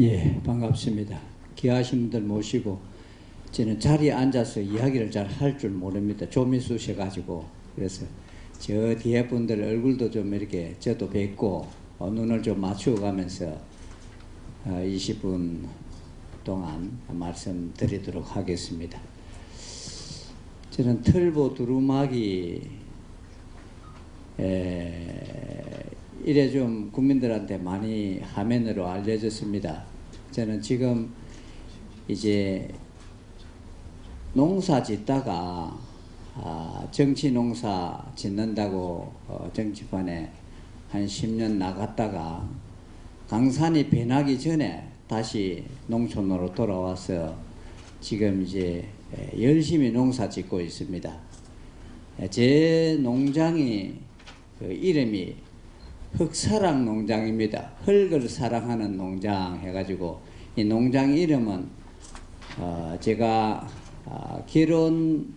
예, 반갑습니다. 귀하신 분들 모시고 저는 자리에 앉아서 이야기를 잘 할 줄 모릅니다. 좀이 쑤셔가지고. 그래서 저 뒤에 분들 얼굴도 좀 이렇게 저도 뵙고 눈을 좀 맞추어 가면서 20분 동안 말씀드리도록 하겠습니다. 저는 털보 두루마기 이래 좀 국민들한테 많이 화면으로 알려졌습니다. 저는 지금 이제 농사 짓다가 정치 농사 짓는다고 정치판에 한 10년 나갔다가 강산이 변하기 전에 다시 농촌으로 돌아와서 지금 이제 열심히 농사 짓고 있습니다. 제 농장이 이름이 흙사랑 농장입니다. 흙을 사랑하는 농장 해가지고 이 농장 이름은 제가 결혼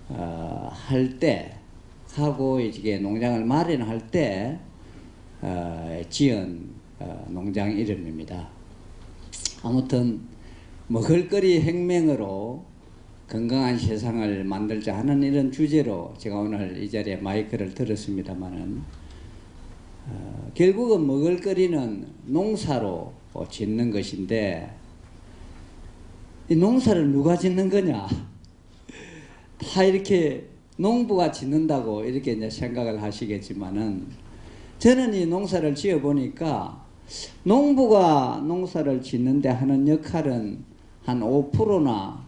할 때 하고 이게 농장을 마련할 때 지은 농장 이름입니다. 아무튼 먹을거리 혁명으로 건강한 세상을 만들자 하는 이런 주제로 제가 오늘 이 자리에 마이크를 들었습니다만은 결국은 먹을거리는 농사로 짓는 것인데 이 농사를 누가 짓는 거냐? 다 이렇게 농부가 짓는다고 이렇게 이제 생각을 하시겠지만은 저는 이 농사를 지어 보니까 농부가 농사를 짓는데 하는 역할은 한 5%나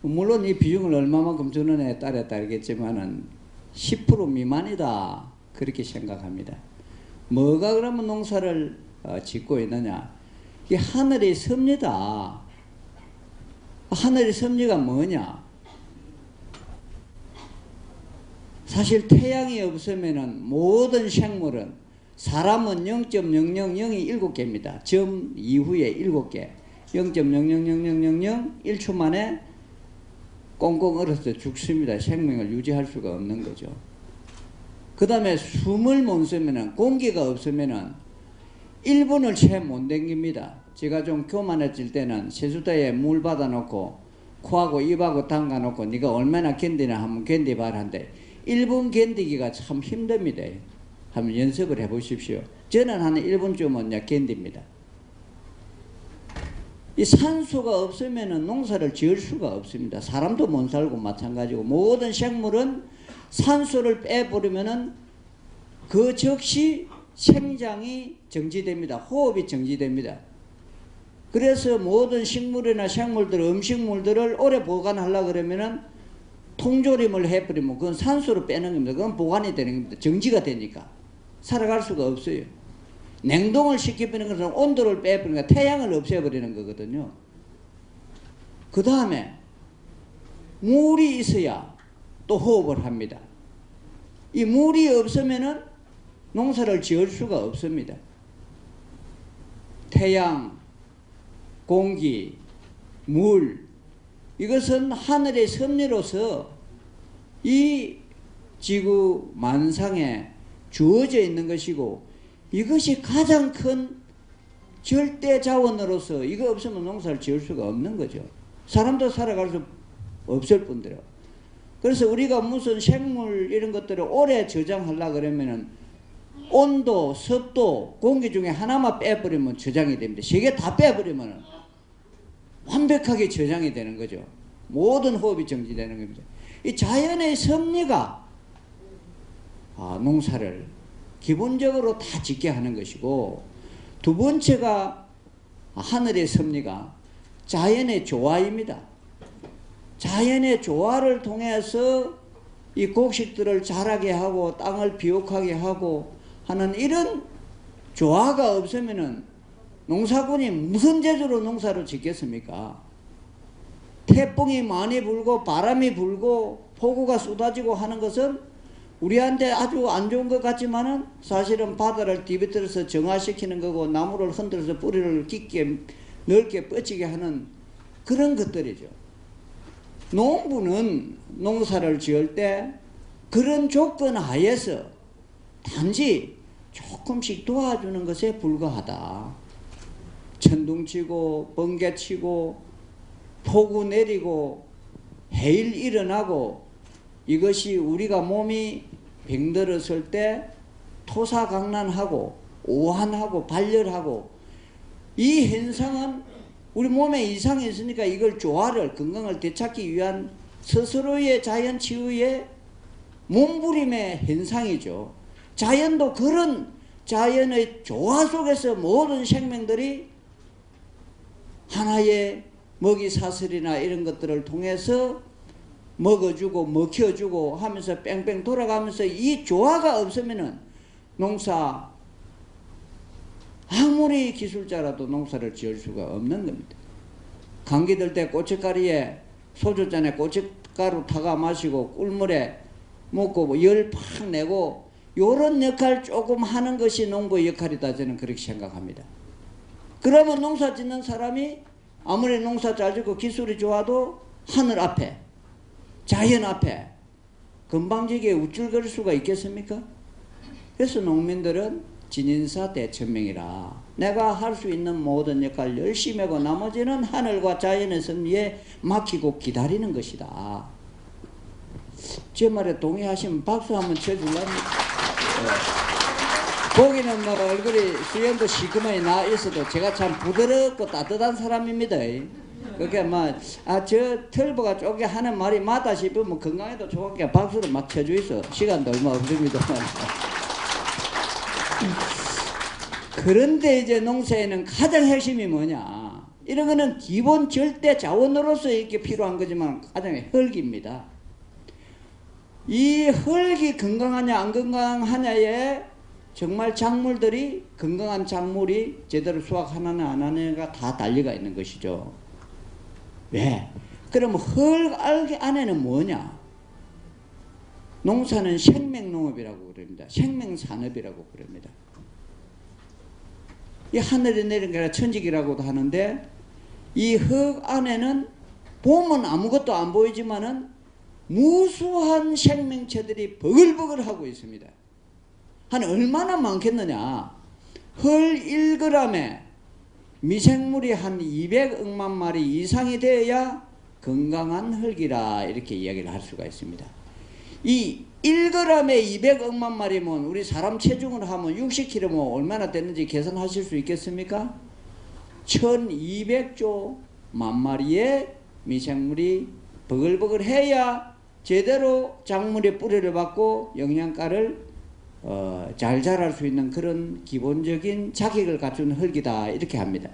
물론 이 비중을 얼마만큼 주느냐에 따라 다르겠지만은 10% 미만이다 그렇게 생각합니다. 뭐가 그러면 농사를 짓고 있느냐? 이게 하늘의 섭리다. 하늘의 섭리가 뭐냐? 사실 태양이 없으면은 모든 생물은 사람은 0.000이 7개입니다. 점 이후에 7개. 0.00000 1초 만에 꽁꽁 얼어서 죽습니다. 생명을 유지할 수가 없는 거죠. 그 다음에 숨을 못 쉬면은 공기가 없으면은 1분을 채 못 댕깁니다. 제가 좀 교만해질 때는 세수대에 물 받아놓고 코하고 입하고 담가놓고 네가 얼마나 견디나 한번 견디봐라 한데 1분 견디기가 참 힘듭니다. 한번 연습을 해보십시오. 저는 한 1분쯤은 견딥니다. 이 산소가 없으면 농사를 지을 수가 없습니다. 사람도 못 살고 마찬가지고 모든 생물은 산소를 빼버리면 그 즉시 생장이 정지됩니다. 호흡이 정지됩니다. 그래서 모든 식물이나 생물들, 음식물들을 오래 보관하려고 그러면은 통조림을 해버리면 그건 산소를 빼는 겁니다. 그건 보관이 되는 겁니다. 정지가 되니까. 살아갈 수가 없어요. 냉동을 시켜버리는 것은 온도를 빼버리니까 태양을 없애버리는 거거든요. 그 다음에 물이 있어야 또 호흡을 합니다. 이 물이 없으면은 농사를 지을 수가 없습니다. 태양, 공기, 물, 이것은 하늘의 섭리로서 이 지구 만상에 주어져 있는 것이고 이것이 가장 큰 절대 자원으로서 이거 없으면 농사를 지을 수가 없는 거죠. 사람도 살아갈 수 없을 뿐더러. 그래서 우리가 무슨 생물 이런 것들을 오래 저장하려고 그러면은 온도, 습도, 공기 중에 하나만 빼버리면 저장이 됩니다. 세 개 다 빼버리면 완벽하게 저장이 되는 거죠. 모든 호흡이 정지되는 겁니다. 이 자연의 섭리가 농사를 기본적으로 다 짓게 하는 것이고 두 번째가 하늘의 섭리가 자연의 조화입니다. 자연의 조화를 통해서 이 곡식들을 자라게 하고 땅을 비옥하게 하고 하는 이런 조화가 없으면은 농사꾼이 무슨 재주로 농사를 짓겠습니까? 태풍이 많이 불고 바람이 불고 폭우가 쏟아지고 하는 것은 우리한테 아주 안 좋은 것 같지만은 사실은 바다를 뒤비틀어서 정화시키는 거고 나무를 흔들어서 뿌리를 깊게 넓게 뻗치게 하는 그런 것들이죠. 농부는 농사를 지을 때 그런 조건 하에서 단지 조금씩 도와주는 것에 불과하다. 천둥 치고 번개 치고 폭우 내리고 해일 일어나고 이것이 우리가 몸이 병들었을 때 토사강난하고 오한하고 발열하고 이 현상은 우리 몸에 이상이 있으니까 이걸 조화를 건강을 되찾기 위한 스스로의 자연치유의 몸부림의 현상이죠. 자연도 그런 자연의 조화 속에서 모든 생명들이 하나의 먹이사슬이나 이런 것들을 통해서 먹어주고 먹혀주고 하면서 뺑뺑 돌아가면서 이 조화가 없으면은 농사 아무리 기술자라도 농사를 지을 수가 없는 겁니다. 감기 들 때 고춧가루에 소주잔에 고춧가루 타가 마시고 꿀물에 먹고 열 팍 내고 요런 역할 조금 하는 것이 농부의 역할이다 저는 그렇게 생각합니다. 그러면 농사 짓는 사람이 아무리 농사 잘 짓고 기술이 좋아도 하늘 앞에 자연 앞에 건방지게 우쭐거릴 수가 있겠습니까? 그래서 농민들은 진인사 대천명이라 내가 할 수 있는 모든 역할 열심히 하고 나머지는 하늘과 자연의 섭리에 맡기고 기다리는 것이다. 제 말에 동의하시면 박수 한번 쳐줄랍니다. 보기는 뭐 얼굴이 수염도 시커멓게 나 있어도 제가 참 부드럽고 따뜻한 사람입니다. 그게 저 털보가 쪼개 하는 말이 맞다 싶으면 건강에도 좋게 박수를 막 쳐주이소. 시간도 얼마 없습니다. 그런데 이제 농사에는 가장 핵심이 뭐냐? 이런 거는 기본 절대 자원으로서 이렇게 필요한 거지만 가장 흙입니다. 이 흙이 건강하냐 안 건강하냐에 정말 작물들이 건강한 작물이 제대로 수확하느냐 안 하느냐가 다 달려가 있는 것이죠. 왜? 그럼 흙 안에는 뭐냐? 농사는 생명농업이라고 그럽니다. 생명산업이라고 그럽니다. 이 하늘에 내린 게 아니라 천직이라고도 하는데 이 흙 안에는 보면 아무것도 안 보이지만은 무수한 생명체들이 버글버글 하고 있습니다. 한 얼마나 많겠느냐? 흙 1g에 미생물이 한 200억만 마리 이상이 되어야 건강한 흙이라 이렇게 이야기를 할 수가 있습니다. 이 1g에 200억만 마리면 우리 사람 체중으로 하면 60kg면 얼마나 됐는지 계산하실 수 있겠습니까? 1200조 만 마리의 미생물이 버글버글 해야 제대로 작물의 뿌리를 받고 영양가를 잘 자랄 수 있는 그런 기본적인 자격을 갖춘 흙이다 이렇게 합니다.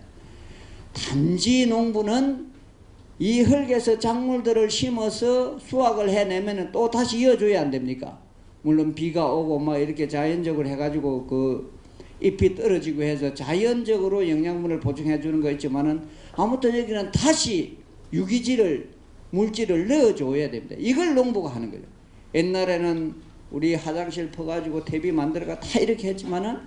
단지 농부는 이 흙에서 작물들을 심어서 수확을 해내면 또 다시 이어줘야 안 됩니까? 물론 비가 오고 막 이렇게 자연적으로 해가지고 그 잎이 떨어지고 해서 자연적으로 영양분을 보충해 주는 거 있지만은 아무튼 여기는 다시 유기질을 물질을 넣어줘야 됩니다. 이걸 농부가 하는 거죠. 옛날에는 우리 화장실 퍼가지고 탭이 만들어가 다 이렇게 했지만은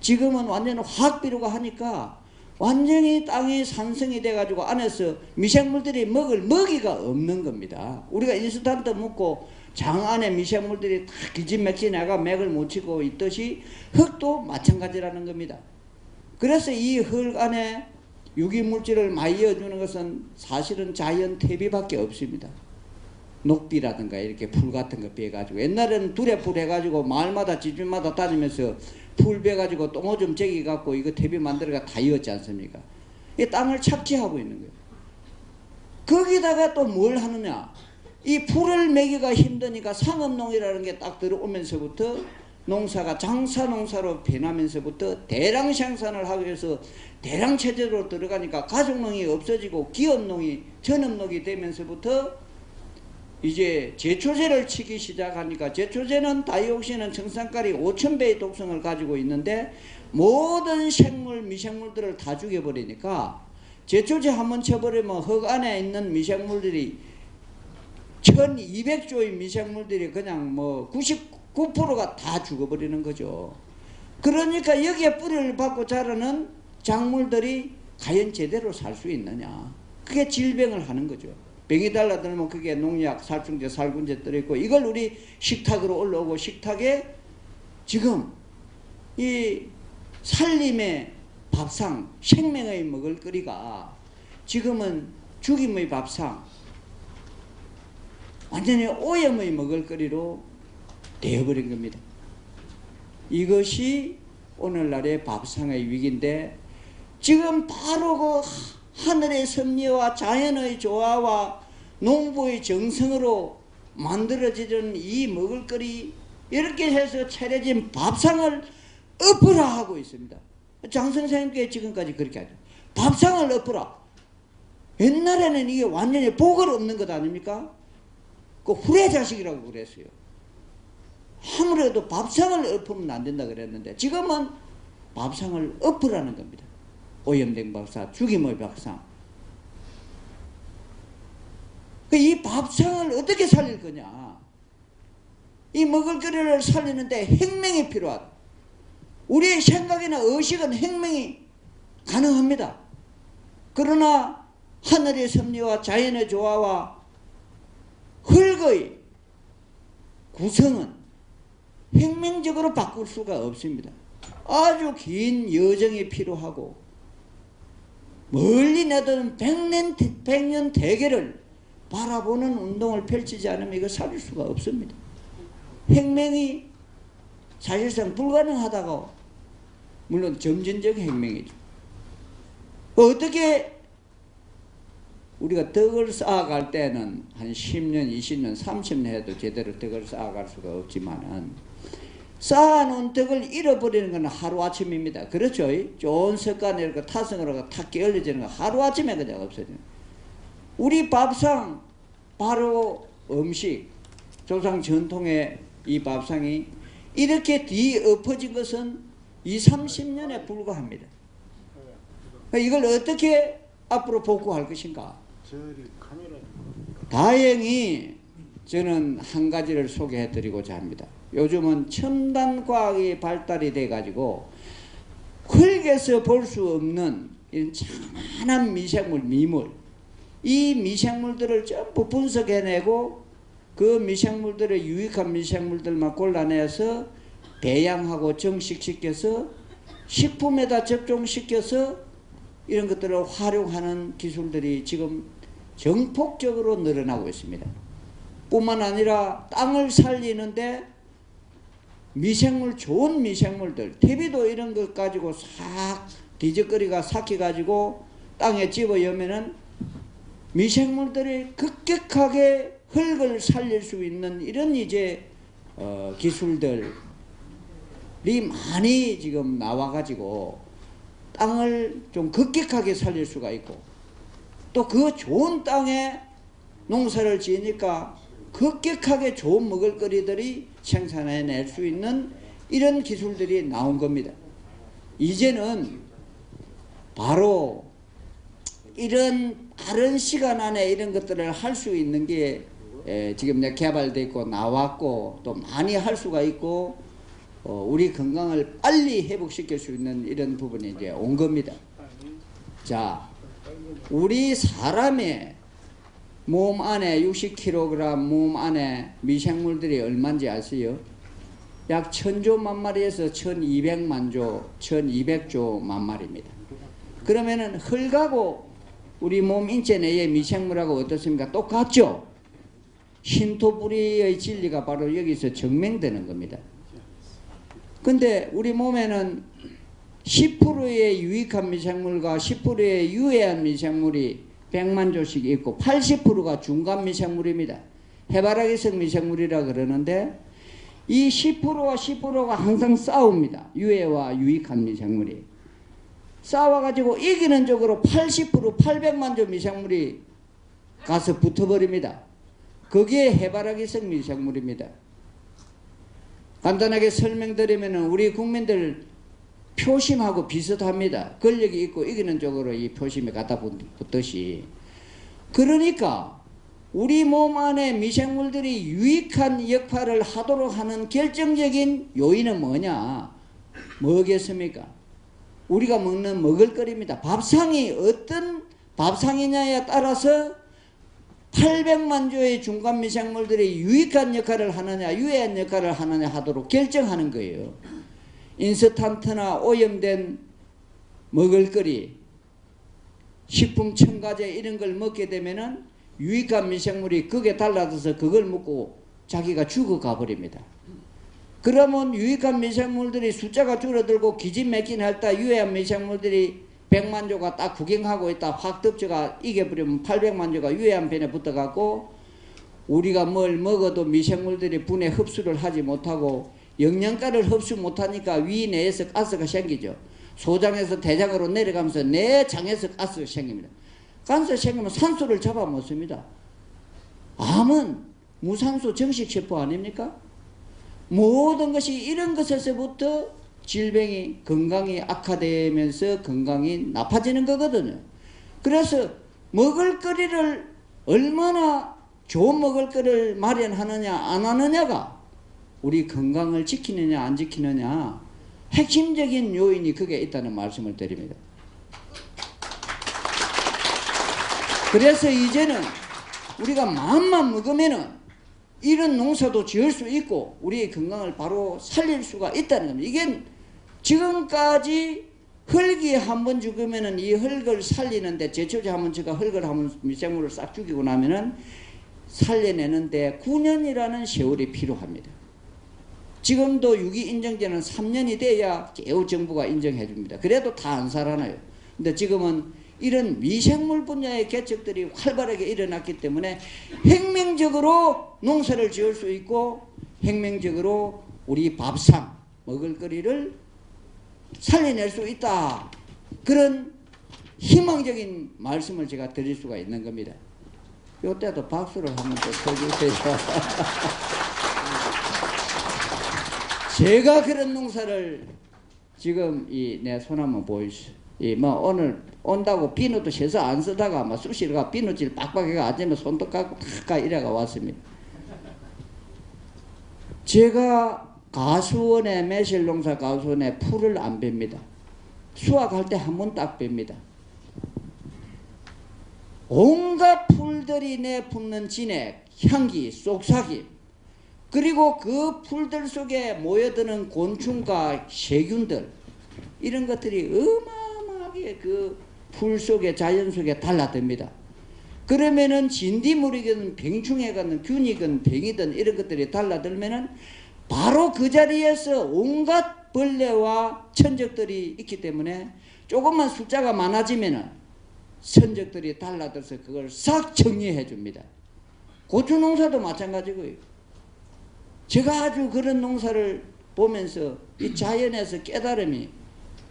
지금은 완전 화학비료가 하니까 완전히 땅이 산성이 돼가지고 안에서 미생물들이 먹을 먹이가 없는 겁니다. 우리가 인스턴트 먹고 장 안에 미생물들이 다 기진맥진해가 맥을 못 치고 있듯이 흙도 마찬가지라는 겁니다. 그래서 이 흙 안에 유기물질을 많이 이어주는 것은 사실은 자연 퇴비밖에 없습니다. 녹비라든가 이렇게 풀 같은 거 베가지고 옛날에는 두레풀 해가지고 마을마다 집집마다 다니면서 풀 베가지고 똥오줌 제기 갖고 이거 퇴비 만들어가 다 이었지 않습니까? 이 땅을 착취하고 있는 거예요. 거기다가 또 뭘 하느냐? 이 풀을 매기가 힘드니까 상업농이라는 게 딱 들어오면서부터 농사가 장사농사로 변하면서부터 대량 생산을 하기 위해서 대량 체제로 들어가니까 가족농이 없어지고 기업농이 전업농이 되면서부터 이제 제초제를 치기 시작하니까 제초제는 다이옥신은 청산가리 5000배의 독성을 가지고 있는데 모든 생물 미생물들을 다 죽여버리니까 제초제 한번 쳐버리면 흙 안에 있는 미생물들이 1200조의 미생물들이 그냥 뭐 99%가 다 죽어버리는 거죠. 그러니까 여기에 뿌리를 받고 자라는 작물들이 과연 제대로 살 수 있느냐. 그게 질병을 하는 거죠. 병이 달라들면 그게 농약, 살충제, 살균제 들어있고 이걸 우리 식탁으로 올라오고 식탁에 지금 이 살림의 밥상, 생명의 먹을거리가 지금은 죽임의 밥상, 완전히 오염의 먹을거리로 되어버린 겁니다. 이것이 오늘날의 밥상의 위기인데, 지금 바로 그 하늘의 섭리와 자연의 조화와 농부의 정성으로 만들어지는 이 먹을거리, 이렇게 해서 차려진 밥상을 엎으라 하고 있습니다. 장 선생님께 지금까지 그렇게 하죠. 밥상을 엎으라. 옛날에는 이게 완전히 복을 엎는 것 아닙니까? 그 후레자식이라고 그랬어요. 아무래도 밥상을 엎으면 안 된다 그랬는데, 지금은 밥상을 엎으라는 겁니다. 오염된 밥상, 죽임의 밥상. 이 밥상을 어떻게 살릴 거냐? 이 먹을거리를 살리는데 행명이 필요하다. 우리의 생각이나 의식은 행명이 가능합니다. 그러나 하늘의 섭리와 자연의 조화와 흙의 구성은 행명적으로 바꿀 수가 없습니다. 아주 긴 여정이 필요하고 멀리 내다는 백년 대계를 바라보는 운동을 펼치지 않으면 이거 살릴 수가 없습니다. 행명이 사실상 불가능하다고, 물론 점진적 행명이죠. 어떻게 우리가 덕을 쌓아갈 때는 한 10년, 20년, 30년 해도 제대로 덕을 쌓아갈 수가 없지만은, 쌓아놓은 덕을 잃어버리는 건 하루아침입니다. 그렇죠? 좋은 습관을 타성으로 탁 깨어지는 건 하루아침에 그냥 없어지는. 우리 밥상, 바로 음식, 조상 전통의 이 밥상이 이렇게 뒤엎어진 것은 20, 30년에 불과합니다. 이걸 어떻게 앞으로 복구할 것인가? 다행히 저는 한 가지를 소개해 드리고자 합니다. 요즘은 첨단 과학이 발달이 돼 가지고 흙에서 볼 수 없는 이런 찬한 미생물, 미물, 이 미생물들을 전부 분석해내고 그 미생물들의 유익한 미생물들만 골라내서 배양하고 정식시켜서 식품에다 접종시켜서 이런 것들을 활용하는 기술들이 지금 정폭적으로 늘어나고 있습니다. 뿐만 아니라 땅을 살리는데 미생물, 좋은 미생물들, 퇴비도 이런 것 가지고 싹 뒤적거리가 삭혀가지고 땅에 집어여면은 미생물들이 급격하게 흙을 살릴 수 있는 이런 이제 기술들이 많이 지금 나와가지고 땅을 좀 급격하게 살릴 수가 있고, 또 그 좋은 땅에 농사를 지으니까 급격하게 좋은 먹을거리들이 생산해낼 수 있는 이런 기술들이 나온 겁니다. 이제는 바로 이런 빠른 시간 안에 이런 것들을 할 수 있는 게 지금 개발되어 있고 나왔고 또 많이 할 수가 있고 우리 건강을 빨리 회복시킬 수 있는 이런 부분이 이제 온 겁니다. 자, 우리 사람의 몸 안에 60kg 몸 안에 미생물들이 얼마인지 아세요? 약 1000조 만마리에서 1200만 1200조 만마리입니다. 그러면은 흙하고 우리 몸 인체 내의 미생물하고 어떻습니까? 똑같죠? 신토부리의 진리가 바로 여기서 증명되는 겁니다. 근데 우리 몸에는 10%의 유익한 미생물과 10%의 유해한 미생물이 100만 조씩 있고 80%가 중간 미생물입니다. 해바라기성 미생물이라 그러는데 이 10%와 10%가 항상 싸웁니다. 유해와 유익한 미생물이. 싸워가지고 이기는 쪽으로 80% 800만 조 미생물이 가서 붙어버립니다. 그게 해바라기성 미생물입니다. 간단하게 설명드리면 우리 국민들 표심하고 비슷합니다. 권력이 있고 이기는 쪽으로 이 표심이 갖다 붙듯이. 그러니까 우리 몸 안에 미생물들이 유익한 역할을 하도록 하는 결정적인 요인은 뭐냐? 뭐겠습니까? 우리가 먹는 먹을거리입니다. 밥상이 어떤 밥상이냐에 따라서 800만 조의 중간 미생물들이 유익한 역할을 하느냐 유해한 역할을 하느냐 하도록 결정하는 거예요. 인스턴트나 오염된 먹을거리, 식품 첨가제 이런 걸 먹게 되면은 유익한 미생물이 거기에 달라져서 그걸 먹고 자기가 죽어가 버립니다. 그러면 유익한 미생물들이 숫자가 줄어들고 기진맥진 할때 유해한 미생물들이 100만 조가 딱 구경하고 있다 확 덮쳐가 이겨버리면 800만 조가 유해한 변에 붙어갖고 우리가 뭘 먹어도 미생물들이 분해 흡수를 하지 못하고 영양가를 흡수 못하니까 위 내에서 가스가 생기죠. 소장에서 대장으로 내려가면서 내 장에서 가스가 생깁니다. 가스가 생기면 산소를 잡아 먹습니다. 암은 무산소 정식세포 아닙니까? 모든 것이 이런 것에서부터 질병이 건강이 악화되면서 건강이 나빠지는 거거든요. 그래서 먹을거리를 얼마나 좋은 먹을거리를 마련하느냐 안 하느냐가 우리 건강을 지키느냐 안 지키느냐 핵심적인 요인이 그게 있다는 말씀을 드립니다. 그래서 이제는 우리가 마음만 먹으면은 이런 농사도 지을 수 있고 우리의 건강을 바로 살릴 수가 있다는 겁니다. 이게 지금까지 흙이 한번 죽으면은 이 흙을 살리는데 제초제 한번 제가 흙을 한번 미생물을 싹 죽이고 나면은 살려내는데 9년이라는 세월이 필요합니다. 지금도 유기 인정제는 3년이 돼야 겨우 정부가 인정해 줍니다. 그래도 다 안 살아나요. 근데 지금은 이런 미생물 분야의 개척들이 활발하게 일어났기 때문에 혁명적으로 농사를 지을 수 있고 혁명적으로 우리 밥상, 먹을거리를 살려낼 수 있다. 그런 희망적인 말씀을 제가 드릴 수가 있는 겁니다. 이때도 박수를 한번 또 쳐주세요. 제가 그런 농사를 지금 내 손 한번 보이시죠. 오늘 온다고 비누도 세서 안 쓰다가 쑤시러가 비누질 빡빡해가 아침에 손도 깎고 탁 이래가 왔습니다. 제가 가수원에 매실농사 가수원에 풀을 안 뺍니다. 수확할 때 한 번 딱 뺍니다. 온갖 풀들이 내뿜는 진액, 향기, 속삭임 그리고 그 풀들 속에 모여드는 곤충과 세균들 이런 것들이 어마어마하게 그 풀 속에 자연 속에 달라듭니다. 그러면은 진딧물이든 병충해든 균이든 병이든 이런 것들이 달라들면은 바로 그 자리에서 온갖 벌레와 천적들이 있기 때문에 조금만 숫자가 많아지면은 천적들이 달라들어서 그걸 싹 정리해 줍니다. 고추 농사도 마찬가지고요. 제가 아주 그런 농사를 보면서 이 자연에서 깨달음이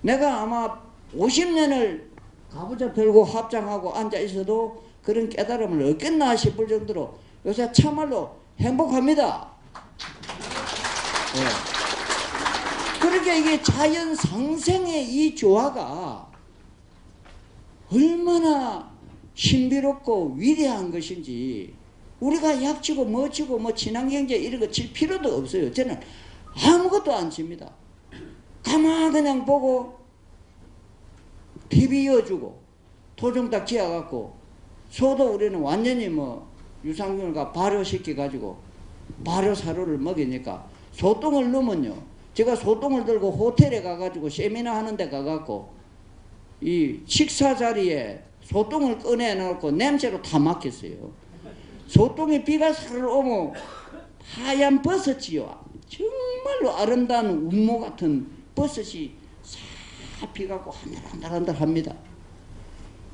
내가 아마 50년을 가부좌 펴고 합장하고 앉아 있어도 그런 깨달음을 얻겠나 싶을 정도로 요새 참말로 행복합니다. 네. 그러니까 이게 자연 상생의 이 조화가 얼마나 신비롭고 위대한 것인지 우리가 약치고 뭐치고 친환경제 이런 거 칠 필요도 없어요. 저는 아무것도 안 칩니다. 가만 그냥 보고 TV 이어주고 토종 딱 지어갖고 소도 우리는 완전히 유산균을 발효시켜가지고 발효사료를 먹이니까 소똥을 넣으면요. 제가 소똥을 들고 호텔에 가가지고 세미나 하는데 가갖고 이 식사 자리에 소똥을 꺼내놓고 냄새로 다 막혔어요. 소똥이 비가 살을 오면 하얀 버섯이요. 정말로 아름다운 운모 같은 버섯이 싹 피갖고 한달한달 합니다.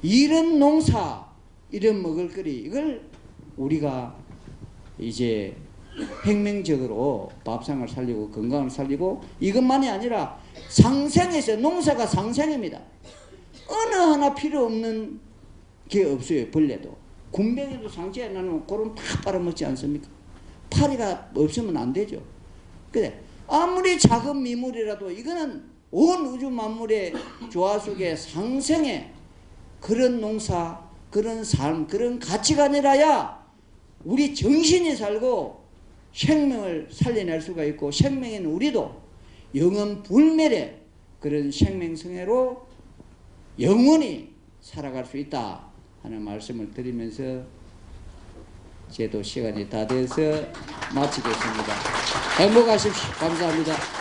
이런 농사, 이런 먹을거리 이걸 우리가 이제 혁명적으로 밥상을 살리고 건강을 살리고 이것만이 아니라 상생에서 농사가 상생입니다. 어느 하나 필요 없는 게 없어요. 벌레도. 군뱅이도 상처에 나면 그럼 다 빨아먹지 않습니까? 파리가 없으면 안 되죠. 그래 아무리 작은 미물이라도 이거는 온 우주 만물의 조화 속에 상생의 그런 농사, 그런 삶, 그런 가치관이라야 우리 정신이 살고 생명을 살려낼 수가 있고 생명인 우리도 영원 불멸의 그런 생명성애로 영원히 살아갈 수 있다 하는 말씀을 드리면서 제도 시간이 다 돼서 마치겠습니다. 행복하십시오. 감사합니다.